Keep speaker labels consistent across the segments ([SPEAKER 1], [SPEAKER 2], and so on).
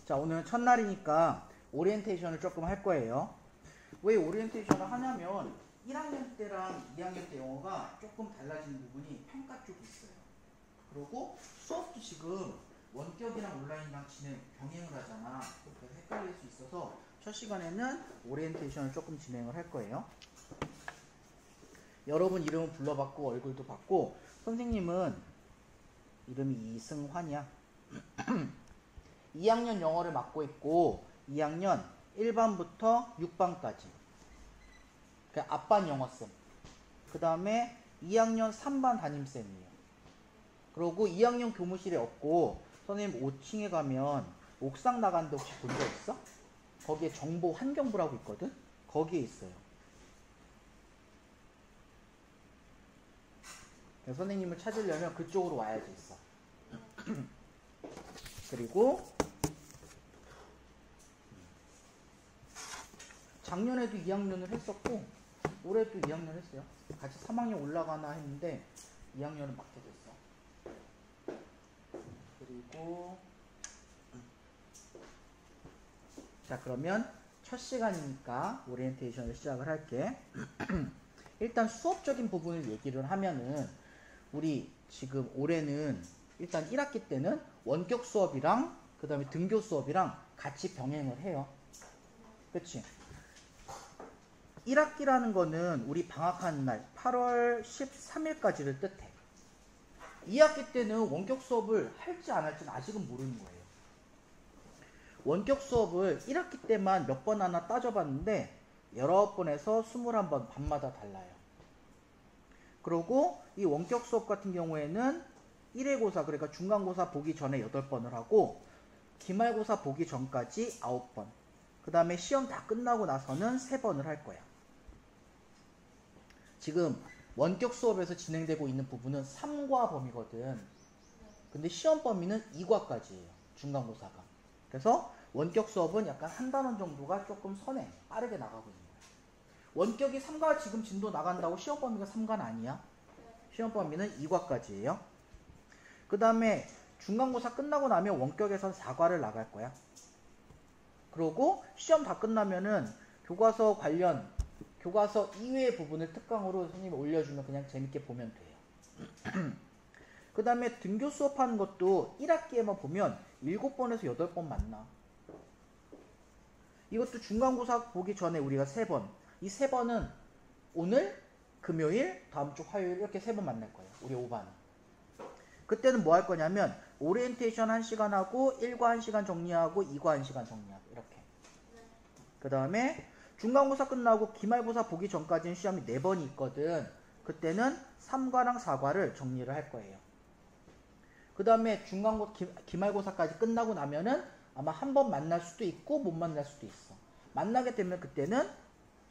[SPEAKER 1] 자, 오늘 첫날이니까 오리엔테이션을 조금 할 거예요. 왜 오리엔테이션을 하냐면 1학년 때랑 2학년 때 영어가 조금 달라지는 부분이 평가 쪽이 있어요. 그리고 수업도 지금 원격이랑 온라인이랑 병행을 하잖아. 그래서 헷갈릴 수 있어서 첫 시간에는 오리엔테이션을 조금 진행을 할 거예요. 여러분 이름은 불러봤고 얼굴도 봤고, 선생님은 이름이 이승환이야. 2학년 영어를 맡고 있고 2학년 1반부터 6반까지 그 앞반 영어쌤, 그 다음에 2학년 3반 담임쌤이에요. 그리고 2학년 교무실에 없고 선생님 5층에 가면 옥상 나가는데 혹시 본 적 있어? 거기에 정보 환경부라고 있거든? 거기에 있어요. 그래서 선생님을 찾으려면 그쪽으로 와야지 있어. 그리고 작년에도 2학년을 했었고 올해도 2학년 했어요. 같이 3학년 올라가나 했는데 2학년을 맡게 됐어. 그리고 자, 그러면 첫 시간이니까 오리엔테이션을 시작을 할게. 일단 수업적인 부분을 얘기를 하면은 우리 지금 올해는 일단 1학기 때는 원격 수업이랑 그 다음에 등교 수업이랑 같이 병행을 해요. 그치? 1학기라는 거는 우리 방학하는 날 8월 13일까지를 뜻해. 2학기 때는 원격 수업을 할지 안 할지는 아직은 모르는 거예요. 원격 수업을 1학기 때만 몇 번 하나 따져봤는데 19번에서 21번 밤마다 달라요. 그리고 이 원격 수업 같은 경우에는 1회고사, 그러니까 중간고사 보기 전에 8번을 하고 기말고사 보기 전까지 9번, 그 다음에 시험 다 끝나고 나서는 3번을 할 거야. 지금 원격 수업에서 진행되고 있는 부분은 3과 범위거든. 근데 시험 범위는 2과까지예요. 중간고사가. 그래서 원격 수업은 약간 한 단원 정도가 조금 선해. 빠르게 나가고 있는 거야. 원격이 3과 지금 진도 나간다고 시험 범위가 3과는 아니야. 시험 범위는 2과까지예요. 그 다음에 중간고사 끝나고 나면 원격에서 4과를 나갈 거야. 그리고 시험 다 끝나면은 교과서 관련 교과서 이외의 부분을 특강으로 선생님이 올려주면 그냥 재밌게 보면 돼요. 그 다음에 등교 수업하는 것도 1학기에만 보면 7번에서 8번 만나. 이것도 중간고사 보기 전에 우리가 3번, 이 3번은 오늘, 금요일, 다음 주 화요일 이렇게 3번 만날 거예요. 우리 5반은. 그때는 뭐 할 거냐면 오리엔테이션 1시간 하고 1과 1시간 정리하고 2과 1시간 정리하고 이렇게. 그 다음에 중간고사 끝나고 기말고사 보기 전까지는 시험이 4번이 있거든. 그때는 3과랑 4과를 정리를 할 거예요. 그 다음에 기말고사까지 끝나고 나면은 아마 한 번 만날 수도 있고 못 만날 수도 있어. 만나게 되면 그때는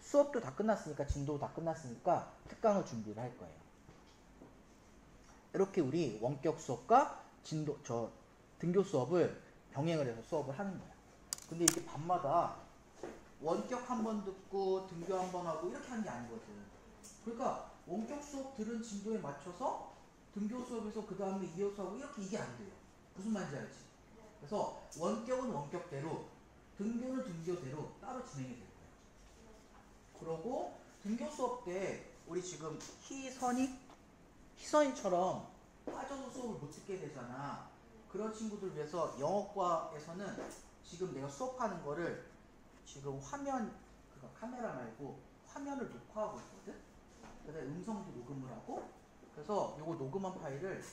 [SPEAKER 1] 수업도 다 끝났으니까, 진도도 다 끝났으니까 특강을 준비를 할 거예요. 이렇게 우리 원격 수업과 등교 수업을 병행을 해서 수업을 하는 거야. 근데 이게 밤마다 원격 한 번 듣고 등교 한 번 하고 이렇게 하는 게 아니거든. 그러니까 원격 수업 들은 진도에 맞춰서 등교 수업에서 그 다음에 이어서 하고 이게 안 돼요. 무슨 말인지 알지? 그래서 원격은 원격대로, 등교는 등교대로 따로 진행이 될 거예요. 그러고 등교 수업 때 우리 지금 희선이처럼 빠져서 수업을 못 듣게 되잖아. 그런 친구들 위해서 영어과에서는 지금 내가 수업하는 거를 지금 카메라 말고 화면을 녹화하고 있거든. 그래서 음성도 녹음을 하고, 그래서 요거 녹음한 파일을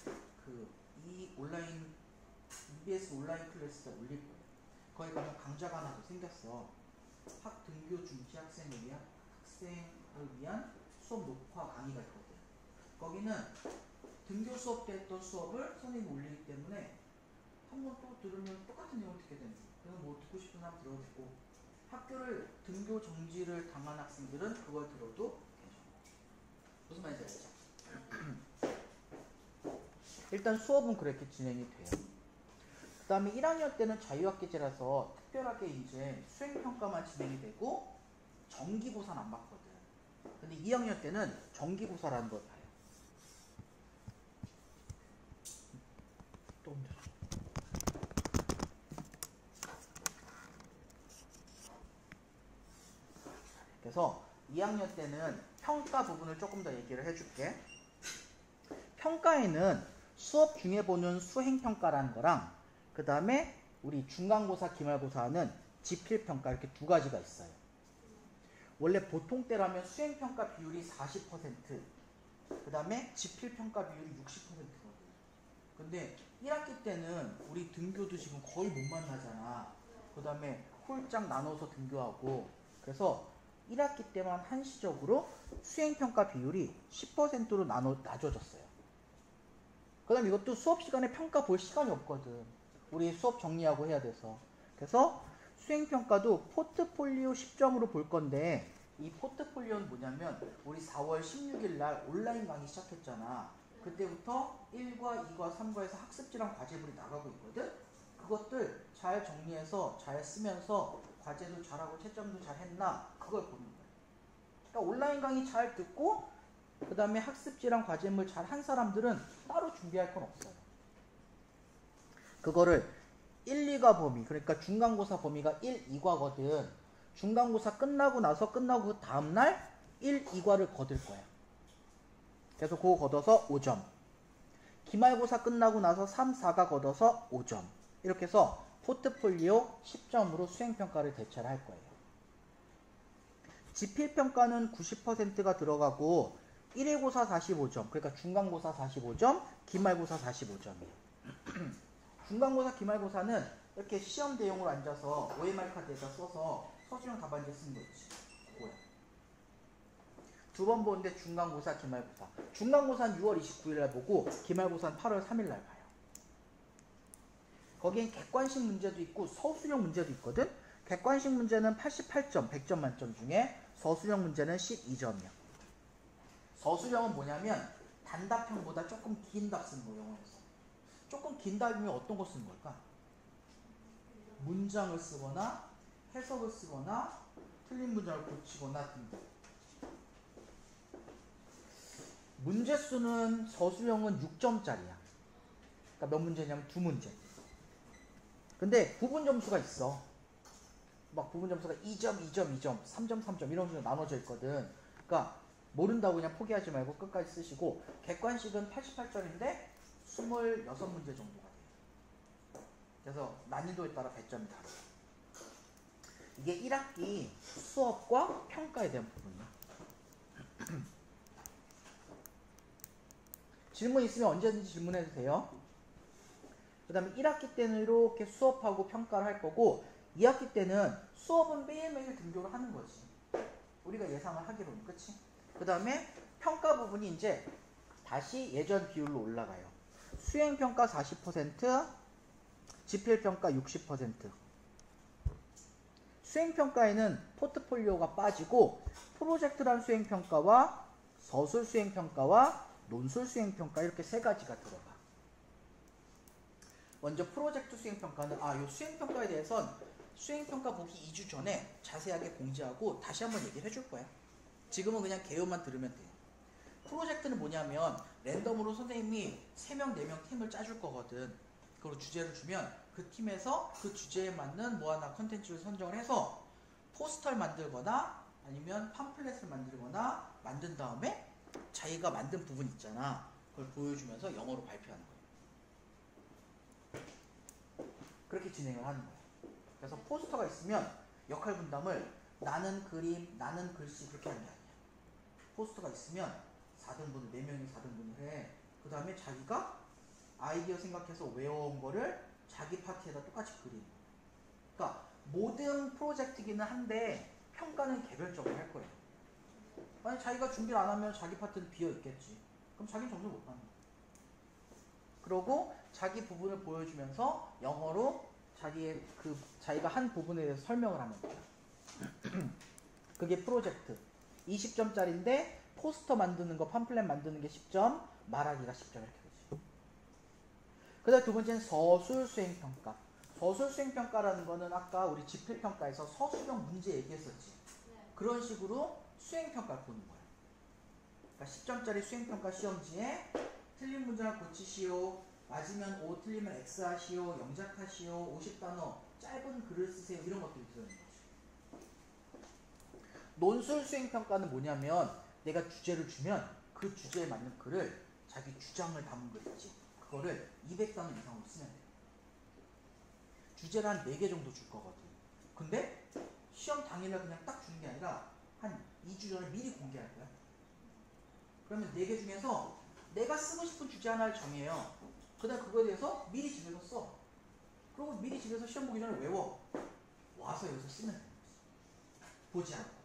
[SPEAKER 1] 이 온라인 EBS 온라인 클래스에 올릴 거예요. 거기 가면 강좌가 하나 더 생겼어. 등교 중시 학생을 위한 수업 녹화 강의가 있거든. 거기는 등교 수업 때 했던 수업을 선생님이 올리기 때문에 한 번 또 들으면 똑같은 내용을 듣게 되는 거예요. 그래서 뭐 듣고 싶은 사람 들어도 되고, 학교를 등교 정지를 당한 학생들은 그걸 들어도 괜찮아요. 무슨 말인지 알죠? 일단 수업은 그렇게 진행이 돼요. 그 다음에 1학년 때는 자유학기제라서 특별하게 이제 수행평가만 진행이 되고 정기고사는 안 받거든. 근데 2학년 때는 정기고사라는 걸 봐요. 또 옮겨줘. 그래서 2학년 때는 평가 부분을 조금 더 얘기를 해줄게. 평가에는 수업 중에 보는 수행평가라는 거랑 그 다음에 우리 중간고사, 기말고사는 지필평가 이렇게 두 가지가 있어요. 원래 보통 때라면 수행평가 비율이 40%, 그 다음에 지필평가 비율이 60%거든. 근데 1학기 때는 우리 등교도 지금 거의 못 만나잖아. 그 다음에 홀짝 나눠서 등교하고, 그래서 1학기 때만 한시적으로 수행평가 비율이 10%로 낮아졌어요. 그 다음에 이것도 수업 시간에 평가 볼 시간이 없거든. 우리 수업 정리하고 해야 돼서. 그래서 수행평가도 포트폴리오 10점으로 볼 건데, 이 포트폴리오는 뭐냐면 우리 4월 16일 날 온라인 강의 시작했잖아. 그때부터 1과 2과 3과에서 학습지랑 과제물이 나가고 있거든. 그것들 잘 정리해서 잘 쓰면서 과제도 잘하고 채점도 잘 했나 그걸 보는 거야. 그러니까 온라인 강의 잘 듣고 그 다음에 학습지랑 과제물 잘 한 사람들은 따로 준비할 건 없어요. 그거를 1, 2과 범위, 그러니까 중간고사 범위가 1, 2과거든. 중간고사 끝나고 나서 끝나고 그 다음날 1, 2과를 거둘 거야. 그래서 그거 걷어서 5점. 기말고사 끝나고 나서 3, 4가 걷어서 5점. 이렇게 해서 포트폴리오 10점으로 수행평가를 대체를 할 거예요. 지필평가는 90%가 들어가고 1회고사 45점, 그러니까 중간고사 45점, 기말고사 45점이에요. 중간고사, 기말고사는 이렇게 시험 대용으로 앉아서 OMR 카드에다 써서 서술형 답안지 쓰는 거지. 뭐야? 두 번 보는데 중간고사, 기말고사. 중간고사는 6월 29일 날 보고 기말고사는 8월 3일 날 봐요. 거기엔 객관식 문제도 있고 서술형 문제도 있거든. 객관식 문제는 88점, 100점 만점 중에 서술형 문제는 12점이야. 서술형은 뭐냐면 단답형보다 조금 긴 답 쓰는 거, 영어에서. 조금 긴 답이면 어떤 거 쓰는 걸까? 문장을 쓰거나 해석을 쓰거나 틀린 문장을 고치거나 등등. 문제수는 서술형은 6점짜리야. 그러니까 몇 문제냐면 2문제. 근데 부분 점수가 있어. 막 부분 점수가 2점, 2점, 2점, 3점, 3점 이런 식으로 나눠져 있거든. 그러니까 모른다고 그냥 포기하지 말고 끝까지 쓰시고, 객관식은 88점인데 26문제 정도가 돼요. 그래서 난이도에 따라 배점이 다르다. 이게 1학기 수업과 평가에 대한 부분이야. 질문 있으면 언제든지 질문해도 돼요. 그 다음에 1학기 때는 이렇게 수업하고 평가를 할 거고, 2학기 때는 수업은 매일매일 등교를 하는 거지. 우리가 예상을 하기로는. 그치? 그 다음에 평가 부분이 이제 다시 예전 비율로 올라가요. 수행평가 40%, 지필평가 60%. 수행평가에는 포트폴리오가 빠지고 프로젝트란 수행평가와 서술 수행평가와 논술 수행평가 이렇게 세 가지가 들어가. 먼저 프로젝트 수행평가는 이 수행평가에 대해서는 수행평가 보기 2주 전에 자세하게 공지하고 다시 한번 얘기를 해줄 거야. 지금은 그냥 개요만 들으면 돼. 프로젝트는 뭐냐면 랜덤으로 선생님이 3명, 4명 팀을 짜줄 거거든. 그리고 주제를 주면 그 팀에서 그 주제에 맞는 뭐 하나 컨텐츠를 선정을 해서 포스터를 만들거나 아니면 팜플렛을 만들거나 만든 다음에 자기가 만든 부분 있잖아. 그걸 보여주면서 영어로 발표하는 거야. 그렇게 진행을 하는 거야. 그래서 포스터가 있으면 역할 분담을 나는 그림, 나는 글씨 그렇게 하는 게 아니야. 포스터가 있으면 4등분을, 4명이 4등분을 해. 그 다음에 자기가 아이디어 생각해서 외워온 거를 자기 파트에다 똑같이 그리는 거야. 그러니까 모든 프로젝트기는 한데 평가는 개별적으로 할 거예요. 만약 자기가 준비를 안 하면 자기 파트는 비어 있겠지. 그럼 자기는 점수 못 받는 거야. 그러고 자기 부분을 보여주면서 영어로 자기가 한 부분에 대해서 설명을 하는 거야. 그게 프로젝트. 20점짜리인데 포스터 만드는 거, 팜플렛 만드는 게 10점, 말하기가 10점 이렇게 되지. 그 다음 두 번째는 서술 수행평가. 서술 수행평가라는 거는 아까 우리 지필평가에서 서술형 문제 얘기했었지. 그런 식으로 수행평가를 보는 거야. 그러니까 10점짜리 수행평가 시험지에 틀린 문장을 고치시오, 맞으면 O, 틀리면 X 하시오, 영작하시오, 50단어, 짧은 글을 쓰세요, 이런 것들이 들어있는 거지. 논술 수행평가는 뭐냐면 내가 주제를 주면 그 주제에 맞는 글을 자기 주장을 담은 글 있지. 그거를 200단어 이상으로 쓰면 돼. 주제를 한 4개 정도 줄 거거든. 근데 시험 당일날 그냥 딱 주는 게 아니라 한 2주 전에 미리 공개할 거야. 그러면 4개 중에서 내가 쓰고 싶은 주제 하나를 정해요. 그 다음 그거에 대해서 미리 집에서 써. 그리고 미리 집에서 시험 보기 전에 외워. 와서 여기서 쓰면 돼. 보지 않고.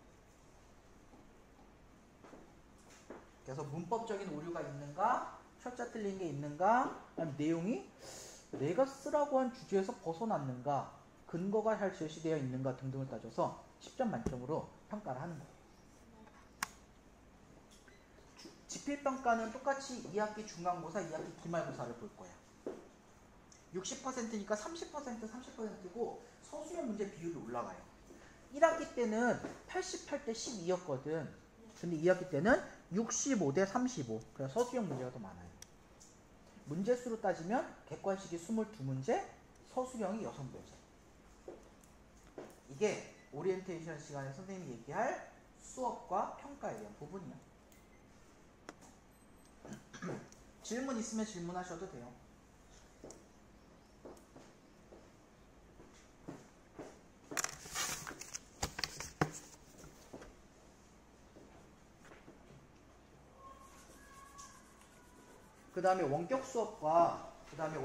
[SPEAKER 1] 그래서 문법적인 오류가 있는가, 철자 틀린 게 있는가, 아니면 내용이 내가 쓰라고 한 주제에서 벗어났는가, 근거가 잘 제시되어 있는가 등등을 따져서 10점 만점으로 평가를 하는 거예요. 지필평가는 똑같이 2학기 중간고사, 2학기 기말고사를 볼 거야. 60%니까 30%, 30%고 서술형 문제 비율이 올라가요. 1학기 때는 88대 12였거든. 근데 2학기 때는 65대 35. 그래서 서술형 문제가 더 많아요. 문제수로 따지면 객관식이 22문제, 서술형이 6문제. 이게 오리엔테이션 시간에 선생님이 얘기할 수업과 평가에 대한 부분이야. 질문 있으면 질문하셔도 돼요. 그 다음에 원격 수업과 그 다음에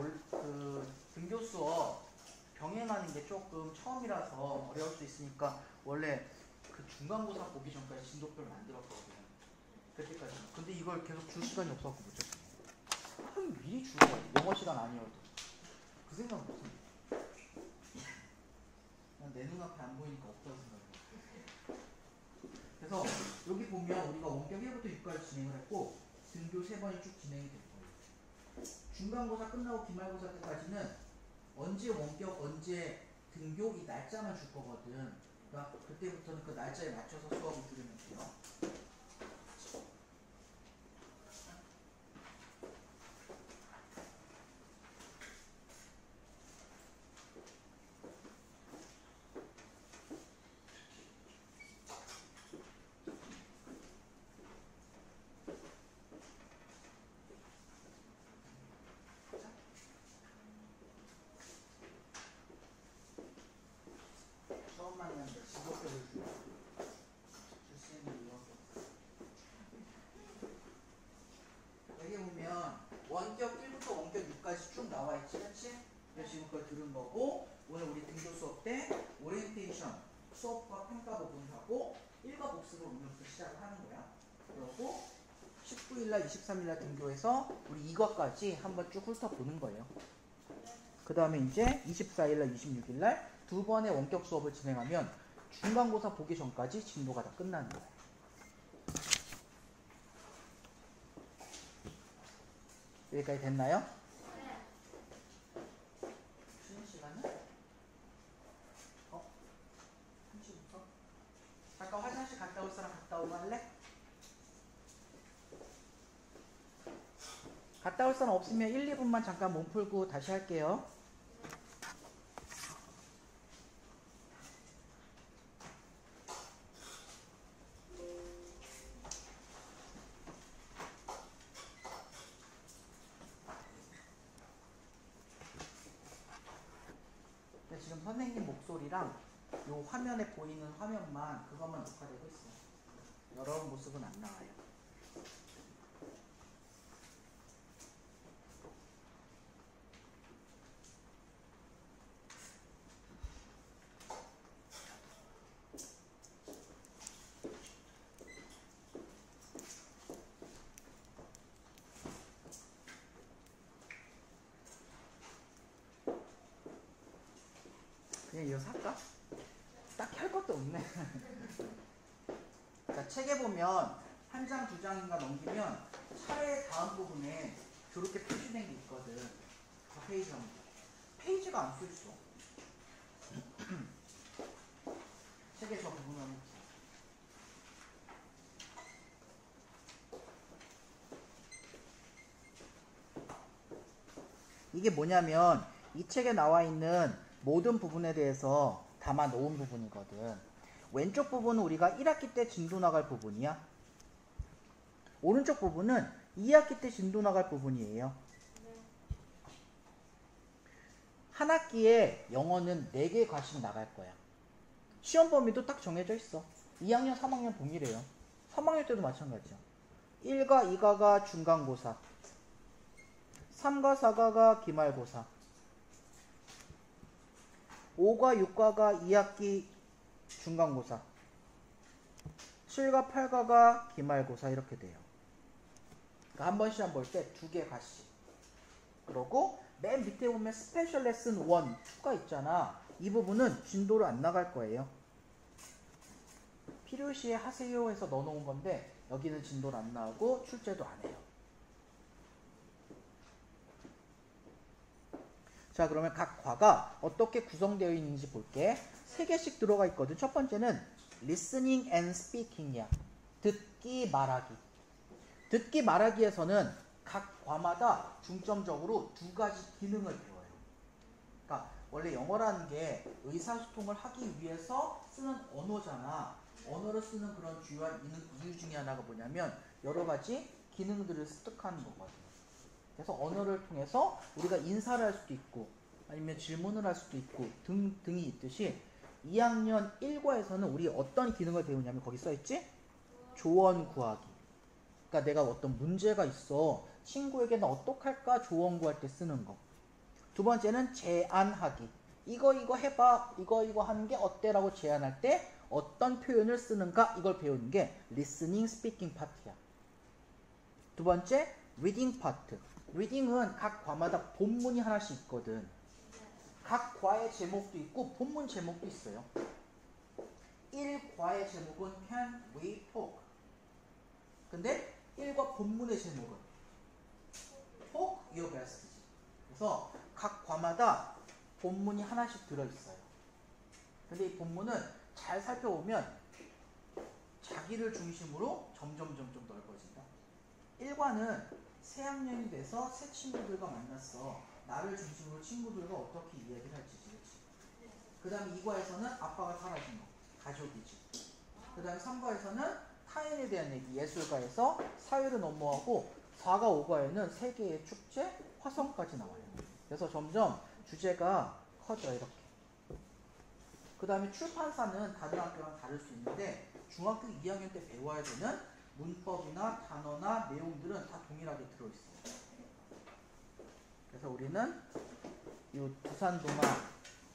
[SPEAKER 1] 등교 수업 병행하는 게 조금 처음이라서 어려울 수 있으니까 원래 그 중간고사 보기 전까지 진도표를 만들었거든요. 그때까지. 근데 이걸 계속 줄 시간이 없어갖고 못 줬어요. 미리 주고 영어 시간 아니어도 그 생각은 못합니다. 그냥 내 눈앞에 안 보이니까 없다고 생각해요. 그래서 여기 보면 우리가 원격 1부터 6까지 진행을 했고 등교 3번이 쭉 진행이 될 거예요. 중간고사 끝나고 기말고사 때까지는 언제 원격 언제 등교 이 날짜만 줄 거거든. 그러니까 그때부터는 그 날짜에 맞춰서 수업을 들으면 돼요. 처음 만났는데 직업별을 줄 수 있는 이유가 여기 보면 원격 1부터 원격 6까지 쭉 나와 있지, 그렇지? 그래서 지금 그걸 들은 거고 오늘 우리 등교 수업 때 오리엔테이션 수업과 평가 부분하고 일과 복습을 오늘부터 시작을 하는 거야. 그리고 19일날 23일날 등교해서 우리 이과까지 한번 쭉 훑어보는 거예요. 그 다음에 이제 24일날 26일날 두 번의 원격 수업을 진행하면 중간고사 보기 전까지 진도가 다 끝나는 거예요. 여기까지 됐나요?
[SPEAKER 2] 네.
[SPEAKER 1] 쉬는 시간은? 3시부터? 잠깐 화장실 갔다 올 사람 갔다 오고 할래? 갔다 올 사람 없으면 1, 2분만 잠깐 몸 풀고 다시 할게요. 지금 선생님 목소리랑 요 화면에 보이는 화면만 그것만 녹화되고 있어요. 여러 모습은 안 나와요. 그냥 이거 살까? 딱히 할 것도 없네. 자, 책에 보면 한 장, 두 장인가 넘기면 차례 다음 부분에 저렇게 표시된 게 있거든. 그 페이지 한 페이지가 안 써있어. 책에 저 부분은 이게 뭐냐면 이 책에 나와 있는 모든 부분에 대해서 담아 놓은 부분이거든. 왼쪽 부분은 우리가 1학기 때 진도 나갈 부분이야. 오른쪽 부분은 2학기 때 진도 나갈 부분이에요. 한 학기에 영어는 4개 과씩 나갈 거야. 시험 범위도 딱 정해져 있어. 2학년, 3학년 동일해요. 3학년 때도 마찬가지야. 1과 2가가 중간고사, 3과 4가가 기말고사, 5과 6가가 2학기 중간고사, 7과 8가가 기말고사 이렇게 돼요. 그러니까 한 번 시험 볼 때 2개 과씩. 그러고 맨 밑에 보면 스페셜 레슨 1, 2가 있잖아. 이 부분은 진도를 안 나갈 거예요. 필요시에 하세요 해서 넣어놓은 건데 여기는 진도를 안 나오고 출제도 안 해요. 자, 그러면 각 과가 어떻게 구성되어 있는지 볼게. 3개씩 들어가 있거든. 첫 번째는 listening and speaking이야. 듣기, 말하기. 듣기, 말하기에서는 각 과마다 중점적으로 2가지 기능을 배워요. 그러니까 원래 영어라는 게 의사소통을 하기 위해서 쓰는 언어잖아. 언어를 쓰는 그런 주요한 이유 중에 하나가 뭐냐면 여러 가지 기능들을 습득하는 거거든요. 그래서 언어를 통해서 우리가 인사를 할 수도 있고 아니면 질문을 할 수도 있고 등이 있듯이 2학년 1과에서는 우리 어떤 기능을 배우냐면 거기 써있지? 조언 구하기. 그러니까 내가 어떤 문제가 있어. 친구에게 나 어떡할까 조언 구할 때 쓰는 거. 두 번째는 제안하기. 이거 해봐. 이거 하는 게 어때? 라고 제안할 때 어떤 표현을 쓰는가 이걸 배우는 게 listening, speaking 파트야. 두 번째 reading 파트. reading은 각 과마다 본문이 하나씩 있거든. 각 과의 제목도 있고 본문 제목도 있어요. 1과의 제목은 Can we talk? 근데 1과 본문의 제목은 Talk your best. 그래서 각 과마다 본문이 하나씩 들어있어요. 근데 이 본문은 잘 살펴보면 자기를 중심으로 점점 넓어진다. 1과는 새 학년이 돼서 새 친구들과 만났어. 나를 중심으로 친구들과 어떻게 이야기를 할지. 그 다음에 2과에서는 아빠가 사라진 거. 가족이지. 그 다음에 3과에서는 타인에 대한 얘기. 예술가에서 사회를 넘어가고 4과 5과에는 세계의 축제, 화성까지 나와요. 그래서 점점 주제가 커져 이렇게. 그 다음에 출판사는 다른 학교랑 다를 수 있는데 중학교 2학년 때 배워야 되는 문법이나 단어나 내용들은 다 동일하게 들어있어요. 그래서 우리는 이 부산동아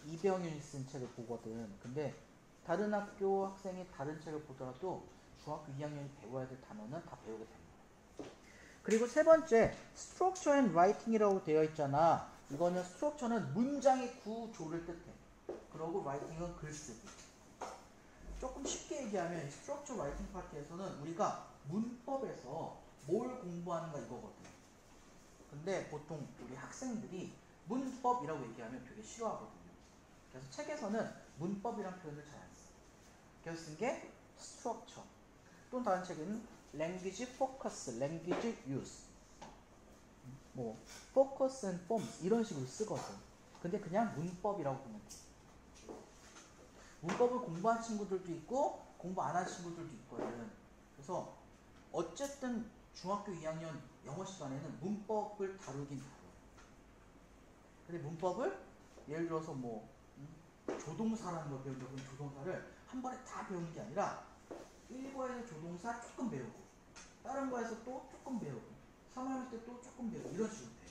[SPEAKER 1] 이병윤이 쓴 책을 보거든. 근데 다른 학교 학생이 다른 책을 보더라도 중학교 2학년이 배워야 될 단어는 다 배우게 됩니다. 그리고 세 번째, structure and writing이라고 되어 있잖아. 이거는 structure는 문장의 구조를 뜻해. 그러고 writing은 글쓰기. 조금 쉽게 얘기하면 structure writing 파트에서는 우리가 문법에서 뭘 공부하는가 이거거든. 근데 보통 우리 학생들이 문법이라고 얘기하면 되게 싫어하거든요. 그래서 책에서는 문법이란 표현을 잘 안 써. 그래서 쓴 게 structure. 또 다른 책에는 language focus, language use, 뭐 focus and forms 이런 식으로 쓰거든. 근데 그냥 문법이라고 보면 돼. 문법을 공부한 친구들도 있고 공부 안 한 친구들도 있거든. 그래서 어쨌든 중학교 2학년 영어 시간에는 문법을 다루긴 다뤄요. 근데 문법을 예를 들어서 뭐 조동사라는 걸 배운다고 하면 조동사를 한 번에 다 배우는 게 아니라 1과에서 조동사 조금 배우고 다른 과에서 또 조금 배우고 3학년 때 또 조금 배우고 이런 식으로 돼.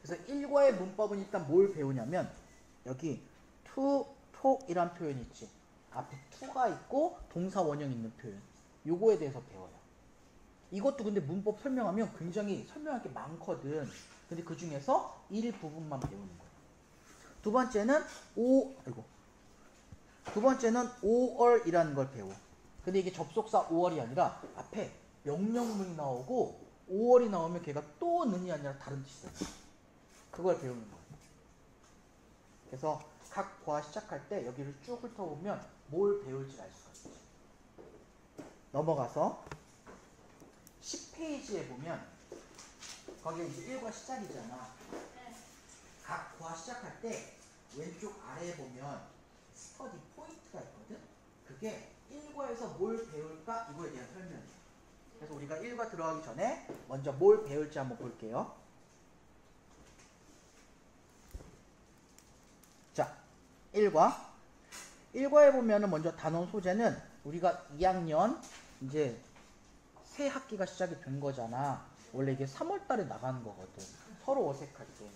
[SPEAKER 1] 그래서 1과의 문법은 일단 뭘 배우냐면 여기 to, talk 이란 표현이 있지. 앞에 to가 있고 동사 원형 있는 표현. 요거에 대해서 배워요. 이것도 근데 문법 설명하면 굉장히 설명할 게 많거든. 근데 그 중에서 일부분만 배우는 거예요. 두 번째는 or이라는 걸 배워. 근데 이게 접속사 or이 아니라 앞에 명령문이 나오고 or이 나오면 걔가 또는이 아니라 다른 뜻이에요. 그걸 배우는 거예요. 그래서 각 과 시작할 때 여기를 쭉 훑어보면 뭘 배울지 알 수가 있어요. 넘어가서 10페이지에 보면 거기에 이제 1과 시작이잖아. 각 과 시작할 때 왼쪽 아래에 보면 스터디 포인트가 있거든. 그게 1과에서 뭘 배울까? 이거에 대한 설명이에요. 그래서 우리가 1과 들어가기 전에 먼저 뭘 배울지 한번 볼게요. 자, 1과. 1과에 보면은 먼저 단원 소재는 우리가 2학년 이제 새 학기가 시작이 된 거잖아. 원래 이게 3월 달에 나가는 거거든. 서로 어색할 때.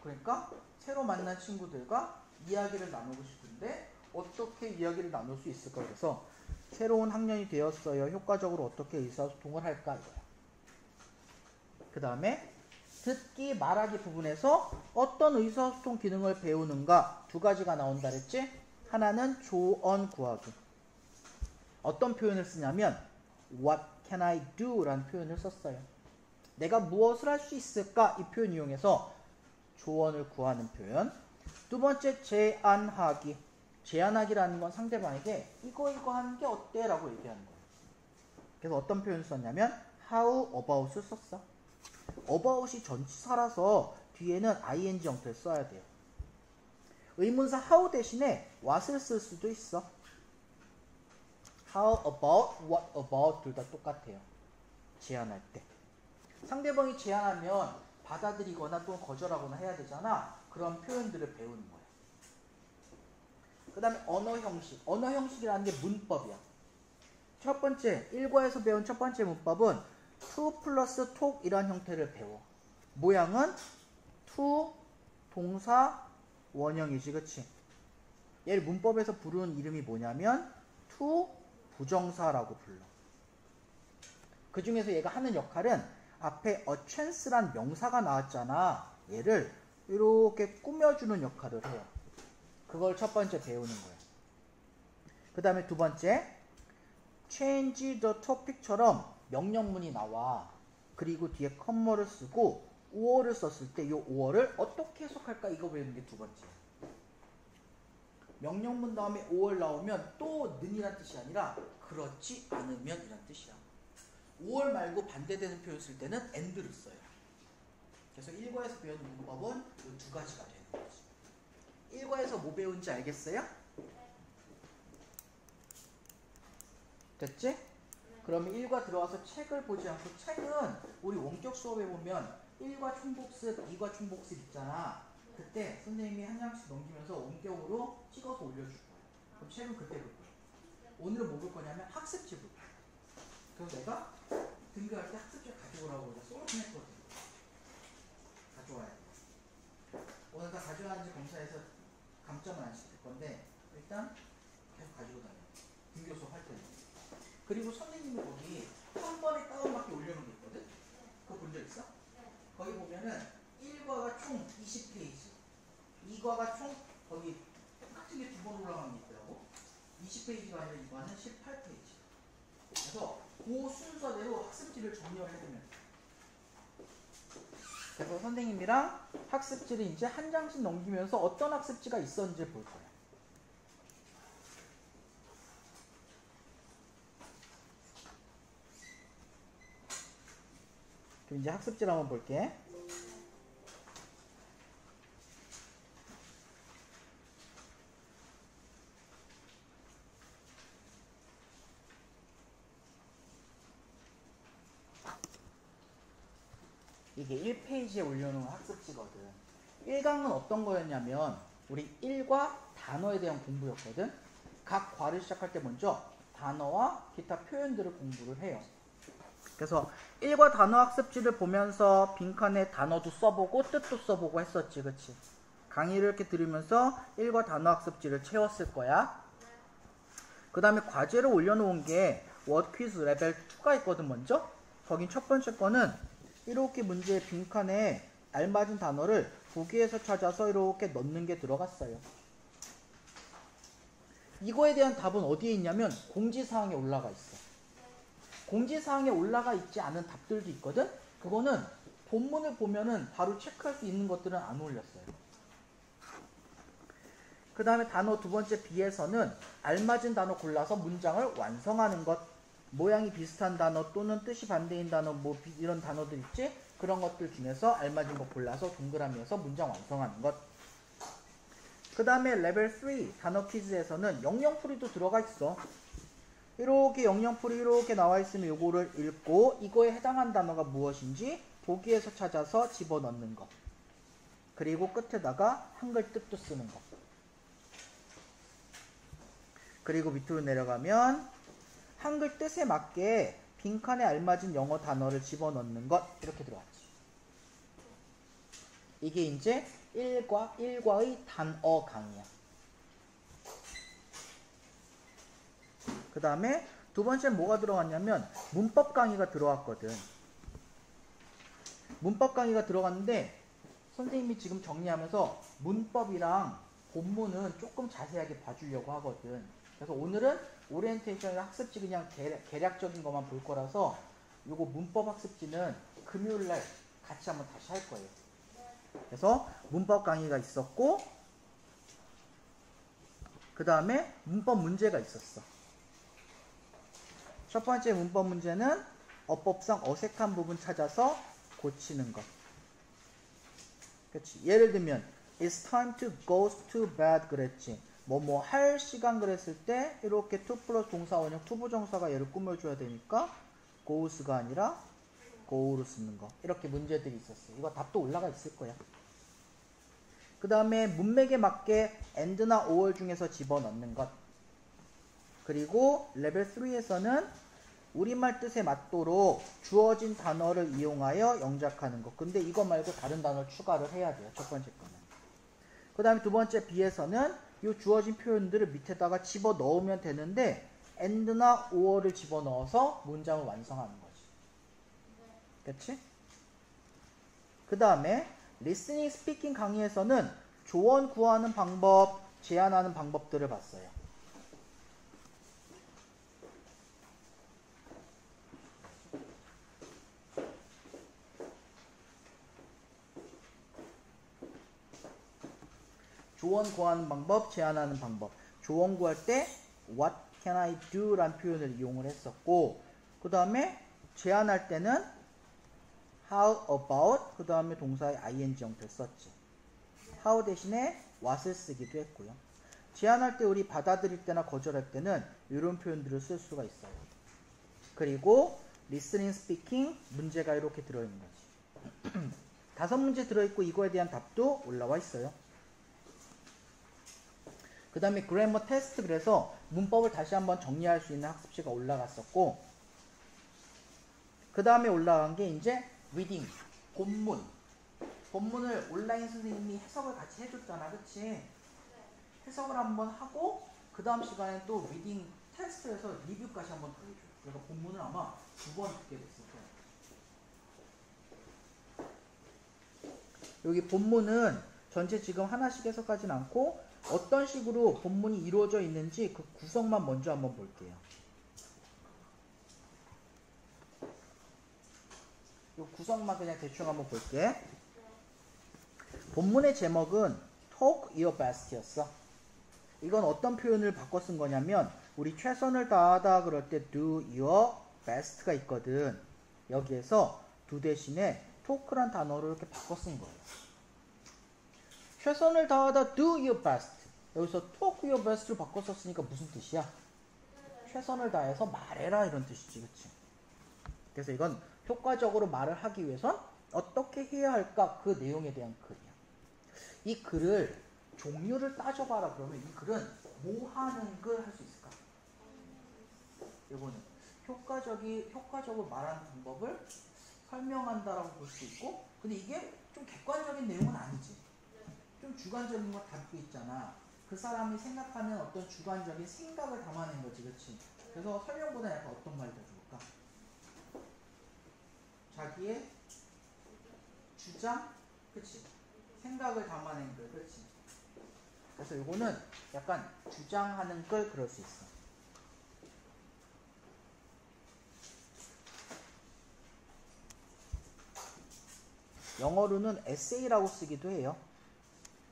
[SPEAKER 1] 그러니까 새로 만난 친구들과 이야기를 나누고 싶은데 어떻게 이야기를 나눌 수 있을까? 그래서 새로운 학년이 되었어요. 효과적으로 어떻게 의사소통을 할까? 이거야. 그 다음에 듣기, 말하기 부분에서 어떤 의사소통 기능을 배우는가 두 가지가 나온다 그랬지? 하나는 조언 구하기. 어떤 표현을 쓰냐면 What can I do? 라는 표현을 썼어요. 내가 무엇을 할 수 있을까? 이 표현 이용해서 조언을 구하는 표현. 두 번째, 제안하기. 제안하기라는 건 상대방에게 이거 하는 게 어때? 라고 얘기하는 거예요. 그래서 어떤 표현을 썼냐면 how about을 썼어. about이 전치사라서 뒤에는 ing 형태를 써야 돼요. 의문사 how 대신에 what을 쓸 수도 있어. how about, what about 둘 다 똑같아요. 제안할 때. 상대방이 제안하면 받아들이거나 또는 거절하거나 해야 되잖아. 그런 표현들을 배우는 거예요. 그 다음에 언어 형식. 언어 형식이라는 게 문법이야. 첫 번째, 1과에서 배운 첫 번째 문법은 to 플러스 talk 이란 형태를 배워. 모양은 to 동사 원형이지, 그치? 얘를 문법에서 부르는 이름이 뭐냐면 to 부정사라고 불러. 그 중에서 얘가 하는 역할은 앞에 a chance란 명사가 나왔잖아. 얘를 이렇게 꾸며주는 역할을 해요. 그걸 첫 번째 배우는 거예요. 그 다음에 두 번째, change the topic처럼 명령문이 나와. 그리고 뒤에 컴마를 쓰고 or를 썼을 때 이 or를 어떻게 해석할까? 이거 배우는 게 두 번째. 명령문 다음에 or 나오면 또 는이란 뜻이 아니라 그렇지 않으면 이란 뜻이야. or 말고 반대되는 표현 쓸 때는 and를 써요. 그래서 1과에서 배운 문법은 이 두 가지가 되는 거지. 1과에서 뭐 배운지 알겠어요? 됐지? 그러면 1과 들어와서 책을 보지 않고 책은 우리 원격 수업에 보면 1과 총복습, 2과 총복습 있잖아. 그때 선생님이 한 장씩 넘기면서 원격으로 찍어서 올려줄 거야. 그럼 책은 그때 볼 거야. 오늘은 뭐 볼 거냐면 학습지 볼 거야. 그래서 내가 등교할 때 학습지 가져오라고 내가 쏘놓긴 했거든. 가져와야 돼. 오늘 다 가져왔는지 검사해서 감점은 안 시킬 건데 일단 계속 가지고 다녀. 등교 수업 할 때는. 그리고 선생님이 거기 한 번에 다운받게 올려놓은 게 있거든? 그거 본 적 있어? 거기 보면은 1과가 총 20페이지, 2과가 총 거기 똑같은 게 두 번 올라가는 게 있더라고. 20페이지가 아니라 2과는 18페이지. 그래서 그 순서대로 학습지를 정리를 해두면 돼. 그래서 선생님이랑 학습지를 이제 한 장씩 넘기면서 어떤 학습지가 있었는지 볼 거야. 그럼 이제 학습지를 한번 볼게. 이게 1페이지에 올려놓은 학습지거든. 1강은 어떤 거였냐면 우리 1과 단어에 대한 공부였거든. 각 과를 시작할 때 먼저 단어와 기타 표현들을 공부를 해요. 그래서 1과 단어 학습지를 보면서 빈칸에 단어도 써보고 뜻도 써보고 했었지, 그치? 강의를 이렇게 들으면서 1과 단어 학습지를 채웠을 거야. 그 다음에 과제를 올려놓은 게 워드 퀴즈 레벨 2가 있거든. 먼저 거긴 첫 번째 거는 이렇게 문제의 빈칸에 알맞은 단어를 보기에서 찾아서 이렇게 넣는 게 들어갔어요. 이거에 대한 답은 어디에 있냐면 공지사항에 올라가 있어. 공지사항에 올라가 있지 않은 답들도 있거든. 그거는 본문을 보면은 바로 체크할 수 있는 것들은 안 올렸어요. 그 다음에 단어 두 번째 B에서는 알맞은 단어 골라서 문장을 완성하는 것. 모양이 비슷한 단어 또는 뜻이 반대인 단어 뭐 이런 단어들 있지? 그런 것들 중에서 알맞은 거 골라서 동그라미에서 문장 완성하는 것. 그 다음에 레벨 3 단어 퀴즈에서는 영영풀이도 들어가 있어. 이렇게 영영풀이 이렇게 나와 있으면 요거를 읽고 이거에 해당하는 단어가 무엇인지 보기에서 찾아서 집어넣는 거. 그리고 끝에다가 한글 뜻도 쓰는 거. 그리고 밑으로 내려가면 한글 뜻에 맞게 빈칸에 알맞은 영어 단어를 집어넣는 것. 이렇게 들어왔지. 이게 이제 1과의 단어 강의야. 그 다음에 두 번째 뭐가 들어갔냐면 문법 강의가 들어왔거든. 문법 강의가 들어갔는데 선생님이 지금 정리하면서 문법이랑 본문은 조금 자세하게 봐주려고 하거든. 그래서 오늘은 오리엔테이션이나 학습지 그냥 개략적인 것만 볼 거라서 요거 문법 학습지는 금요일날 같이 한번 다시 할 거예요. 그래서 문법 강의가 있었고 그 다음에 문법 문제가 있었어. 첫 번째 문법 문제는 어법상 어색한 부분 찾아서 고치는 것. 그치? 예를 들면 It's time to go to bed 그랬지. 뭐 할 시간 그랬을 때 이렇게 to 플러스 동사 원형 투부정사가 얘를 꾸며줘야 되니까 goes가 아니라 go를 쓰는 거. 이렇게 문제들이 있었어. 이거 답도 올라가 있을 거야. 그 다음에 문맥에 맞게 and나 or 중에서 집어넣는 것. 그리고 레벨 3에서는 우리말 뜻에 맞도록 주어진 단어를 이용하여 영작하는 것. 근데 이거 말고 다른 단어를 추가를 해야 돼요. 첫 번째 거는. 그 다음에 두 번째 B에서는 이 주어진 표현들을 밑에다가 집어넣으면 되는데 and나 or를 집어넣어서 문장을 완성하는 거지. 그치? 그 다음에 listening, speaking 강의에서는 조언 구하는 방법, 제안하는 방법들을 봤어요. 조언 구하는 방법, 제안하는 방법. 조언 구할 때 What can I do? 라는 표현을 이용을 했었고 그 다음에 제안할 때는 How about? 그 다음에 동사의 ing 형태를 썼지. How 대신에 what을 쓰기도 했고요. 제안할 때 우리 받아들일 때나 거절할 때는 이런 표현들을 쓸 수가 있어요. 그리고 listening, speaking 문제가 이렇게 들어있는 거지. 5문제 들어있고 이거에 대한 답도 올라와 있어요. 그 다음에 그래머 테스트 그래서 문법을 다시 한번 정리할 수 있는 학습지가 올라갔었고 그 다음에 올라간 게 이제 리딩, 본문. 본문을 온라인 선생님이 해석을 같이 해줬잖아. 그치? 해석을 한번 하고 그 다음 시간에 또 리딩 테스트에서 리뷰까지 한번 더 해줘. 그래서 본문을 아마 2번 듣게 됐을 거야. 여기 본문은 전체 지금 하나씩 해석하진 않고 어떤 식으로 본문이 이루어져 있는지 그 구성만 먼저 한번 볼게요. 이 구성만 그냥 대충 한번 볼게. 본문의 제목은 Talk Your Best였어. 이건 어떤 표현을 바꿔 쓴 거냐면 우리 최선을 다하다 그럴 때 Do Your Best가 있거든. 여기에서 do 대신에 talk란 단어를 이렇게 바꿔 쓴 거예요. 최선을 다하다 do your best. 여기서 talk your best를 바꿔 썼으니까 무슨 뜻이야? 최선을 다해서 말해라 이런 뜻이지. 그치? 그래서 이건 효과적으로 말을 하기 위해선 어떻게 해야 할까 그 내용에 대한 글이야. 이 글을 종류를 따져봐라 그러면 이 글은 뭐 하는 글 할 수 있을까? 이거는 효과적으로 말하는 방법을 설명한다라고 볼 수 있고 근데 이게 좀 객관적인 내용은 아니지. 좀 주관적인 거 담고 있잖아. 그 사람이 생각하는 어떤 주관적인 생각을 담아낸 거지. 그치? 그래서 설명보다 약간 어떤 말이 더 좋을까? 자기의 주장? 그치? 생각을 담아낸 글. 그치? 그래서 이거는 약간 주장하는 글 그럴 수 있어. 영어로는 에세이라고 쓰기도 해요.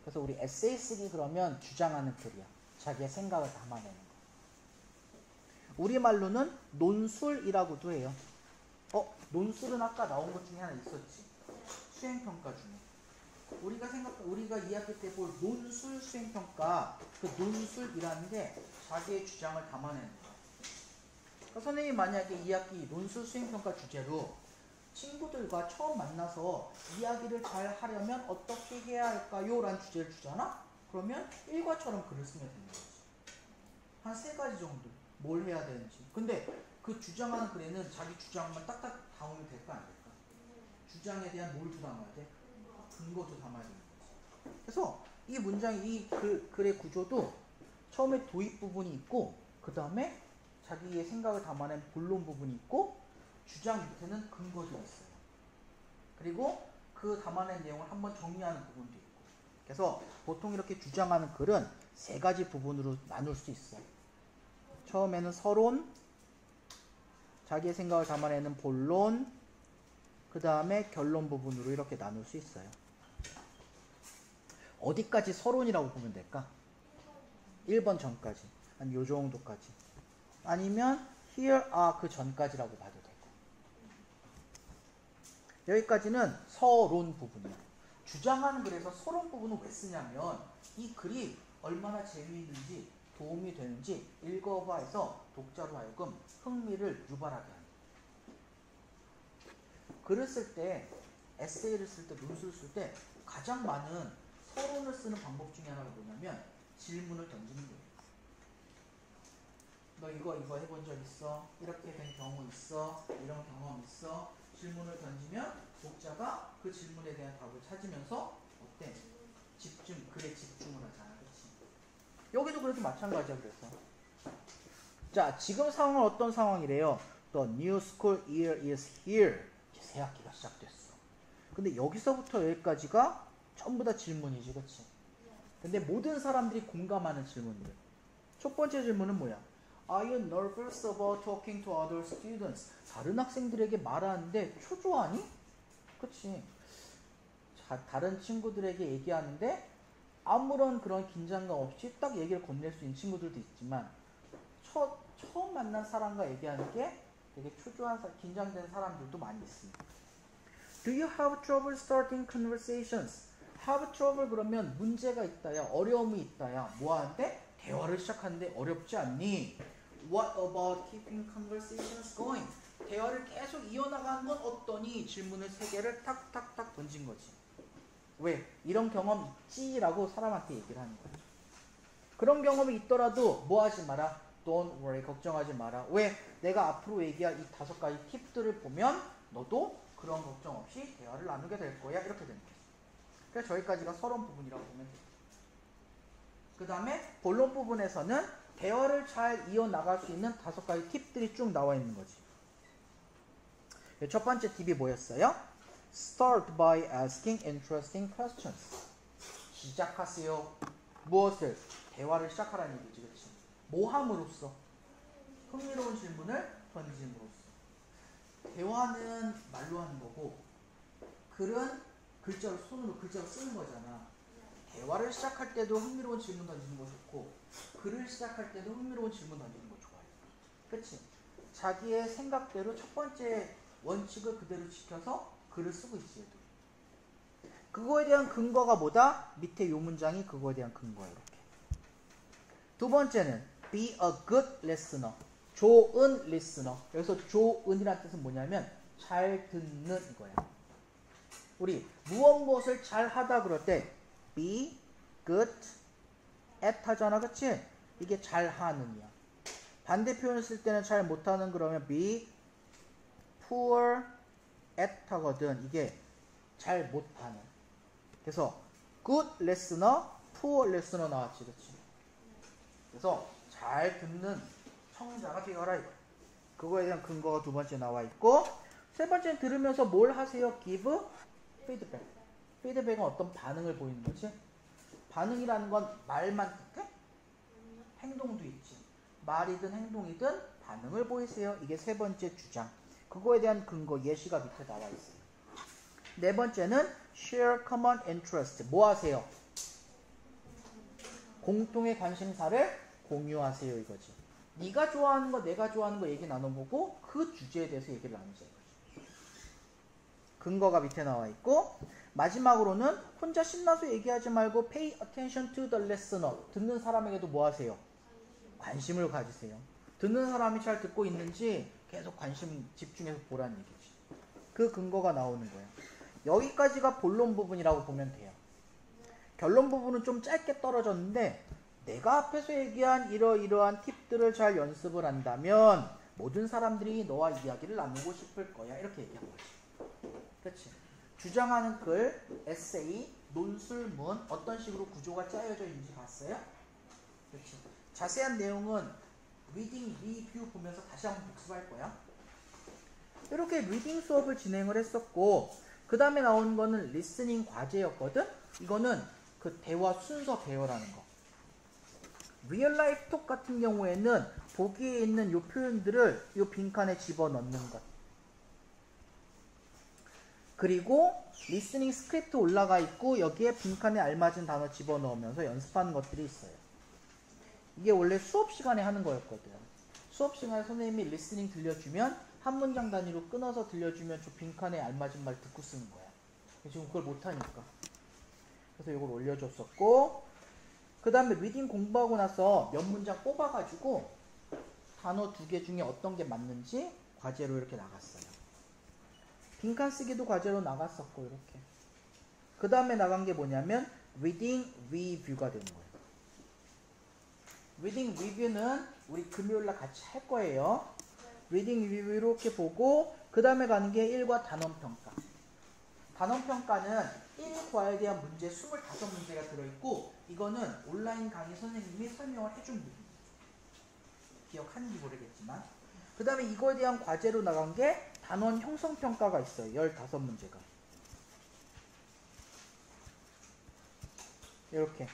[SPEAKER 1] 그래서 우리 에세이 쓰기 그러면 주장하는 글이야. 자기의 생각을 담아내는 거. 우리말로는 논술이라고도 해요. 논술은 아까 나온 것 중에 하나 있었지. 수행평가 중에. 우리가 이야기할 때 볼 논술 수행평가, 그 논술이라는 게 자기의 주장을 담아내는 거야. 그러니까 선생님이 만약에 2학기 논술 수행평가 주제로 친구들과 처음 만나서 이야기를 잘 하려면 어떻게 해야 할까요? 라는 주제를 주잖아? 그러면 일과처럼 글을 쓰면 되는 거지. 한 3가지 정도. 뭘 해야 되는지. 근데 그 주장하는 글에는 자기 주장만 딱딱 담으면 될까 안 될까? 주장에 대한 뭘 담아야 돼? 근거도 담아야 되는 거지. 그래서 이 문장의 이 글의 구조도 처음에 도입 부분이 있고 그 다음에 자기의 생각을 담아낸 본론 부분이 있고 주장 밑에는 근거도 있어요. 그리고 그 담아낸 내용을 한번 정리하는 부분도 있고. 그래서 보통 이렇게 주장하는 글은 3가지 부분으로 나눌 수 있어. 처음에는 서론, 자기의 생각을 담아내는 본론, 그 다음에 결론 부분으로 이렇게 나눌 수 있어요. 어디까지 서론이라고 보면 될까? 1번 전까지. 한 요 정도까지. 아니면 here are 그 전까지라고 봐도 되고. 여기까지는 서론 부분이야. 주장하는 글에서 서론 부분은 왜 쓰냐면 이 글이 얼마나 재미있는지 도움이 되는지 읽어봐 해서 독자로 하여금 흥미를 유발하게 합니다. 글을 쓸 때, 에세이를 쓸 때, 논술을 쓸 때 가장 많은 서론을 쓰는 방법 중에 하나가 뭐냐면 질문을 던지는 거예요. 너 이거 해본 적 있어? 이렇게 된 경우 있어? 이런 경험 있어? 질문을 던지면 독자가 그 질문에 대한 답을 찾으면서 어때? 글에 집중을 하잖아. 그치? 여기도 그래도 마찬가지야. 그래서 자, 지금 상황은 어떤 상황이래요? The new school year is here. 이제 새 학기가 시작됐어. 근데 여기서부터 여기까지가 전부 다 질문이지. 그치? 근데 모든 사람들이 공감하는 질문들. 첫 번째 질문은 뭐야? Are you nervous about talking to other students? 다른 학생들에게 말하는데 초조하니? 그치? 다른 친구들에게 얘기하는데 아무런 그런 긴장감 없이 딱 얘기를 건넬 수 있는 친구들도 있지만 처음 만난 사람과 얘기하는 게 되게 초조한, 긴장된 사람들도 많이 있습니다. Do you have trouble starting conversations? have trouble 그러면 문제가 있다야, 어려움이 있다야. 뭐 하는데? 대화를 시작하는데 어렵지 않니? What about keeping conversations going? 대화를 계속 이어나가는 건 어떠니? 질문을 3개를 탁탁탁 던진 거지. 왜? 이런 경험 있지? 라고 사람한테 얘기를 하는 거야. 그런 경험이 있더라도 뭐 하지 마라? Don't worry. 걱정하지 마라. 왜? 내가 앞으로 얘기할 이 5가지 팁들을 보면 너도 그런 걱정 없이 대화를 나누게 될 거야. 이렇게 되는 거지. 그래서 저기까지가 서론 부분이라고 보면 돼. 그 다음에 본론 부분에서는 대화를 잘 이어나갈 수 있는 5가지 팁들이 쭉 나와 있는 거지. 첫 번째 팁이 뭐였어요? Start by asking interesting questions. 시작하세요. 무엇을? 대화를 시작하라는 얘기지. 그렇지? 뭐 함으로써? 흥미로운 질문을 던짐으로써. 대화는 말로 하는 거고 글은 손으로 글자로 쓰는 거잖아. 대화를 시작할 때도 흥미로운 질문 던지는 거 좋고 글을 시작할 때도 흥미로운 질문 던지는 거 좋아요. 그치? 자기의 생각대로 첫 번째 원칙을 그대로 지켜서 글을 쓰고 있지. 얘도. 그거에 대한 근거가 뭐다? 밑에 요 문장이 그거에 대한 근거야. 이렇게. 두 번째는 be a good listener. 좋은 listener. 여기서 좋은이라는 뜻은 뭐냐면 잘 듣는 이거야. 우리 무엇을 잘 하다 그럴 때 be good at 하잖아. 그치? 이게 잘 하는이야. 반대 표현을 쓸 때는 잘 못하는 그러면 be poor at 하거든. 이게 잘 못하는. 그래서 good listener, poor listener 나왔지. 그치? 그래서 잘 듣는 청자가 되어라 이거. 그거에 대한 근거가 두 번째 나와 있고 세 번째는 들으면서 뭘 하세요? give feedback. 피드백은 어떤 반응을 보이는 거지? 반응이라는 건 말만 뜻해? 행동도 있지. 말이든 행동이든 반응을 보이세요. 이게 세 번째 주장. 그거에 대한 근거 예시가 밑에 나와 있어요. 네 번째는 share common interest. 뭐 하세요? 공통의 관심사를 공유하세요 이거지. 네가 좋아하는 거 내가 좋아하는 거 얘기 나눠보고 그 주제에 대해서 얘기를 나누자 이거지. 근거가 밑에 나와 있고 마지막으로는 혼자 신나서 얘기하지 말고 pay attention to the listener. 듣는 사람에게도 뭐 하세요? 관심을 가지세요. 듣는 사람이 잘 듣고 있는지 계속 관심 집중해서 보라는 얘기지. 그 근거가 나오는 거예요. 여기까지가 본론 부분이라고 보면 돼요. 결론 부분은 좀 짧게 떨어졌는데 내가 앞에서 얘기한 이러이러한 팁들을 잘 연습을 한다면 모든 사람들이 너와 이야기를 나누고 싶을 거야. 이렇게 얘기한 거지. 그렇지. 주장하는 글, 에세이, 논술문 어떤 식으로 구조가 짜여져 있는지 봤어요? 그렇지. 자세한 내용은 리딩 리뷰 보면서 다시 한번 복습할 거야. 이렇게 리딩 수업을 진행을 했었고 그 다음에 나온 거는 리스닝 과제였거든. 이거는 그 대화 순서 배열하는 거. 리얼 라이프 톡 같은 경우에는 보기에 있는 요 표현들을 요 빈칸에 집어넣는 것. 그리고 리스닝 스크립트 올라가 있고 여기에 빈칸에 알맞은 단어 집어넣으면서 연습하는 것들이 있어요. 이게 원래 수업 시간에 하는 거였거든. 수업 시간에 선생님이 리스닝 들려주면 한 문장 단위로 끊어서 들려주면 저 빈칸에 알맞은 말 듣고 쓰는 거야. 지금 그걸 못하니까. 그래서 이걸 올려줬었고 그 다음에 리딩 공부하고 나서 몇 문장 뽑아가지고 단어 2개 중에 어떤 게 맞는지 과제로 이렇게 나갔어요. 빈칸 쓰기도 과제로 나갔었고 이렇게. 그 다음에 나간 게 뭐냐면 리딩 리뷰가 되는 거예요. 리딩 리뷰는 우리 금요일날 같이 할 거예요. 리딩 리뷰 이렇게 보고 그 다음에 가는 게 1과 단원평가. 단원평가는 1과에 대한 문제 25문제가 들어있고 이거는 온라인 강의 선생님이 설명을 해준 부분이에요. 기억하는지 모르겠지만 그 다음에 이거에 대한 과제로 나간 게 단원 형성평가가 있어요. 15문제가. 이렇게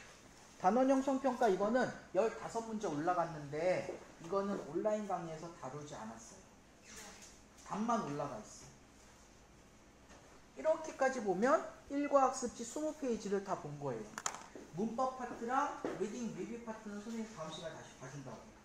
[SPEAKER 1] 단원 형성평가 이거는 15문제 올라갔는데 이거는 온라인 강의에서 다루지 않았어요. 답만 올라가 있어요. 이렇게까지 보면 1과 학습지 20페이지를 다 본 거예요. 문법 파트랑 리딩 리뷰 파트는 선생님 다음 시간에 다시 봐준다고.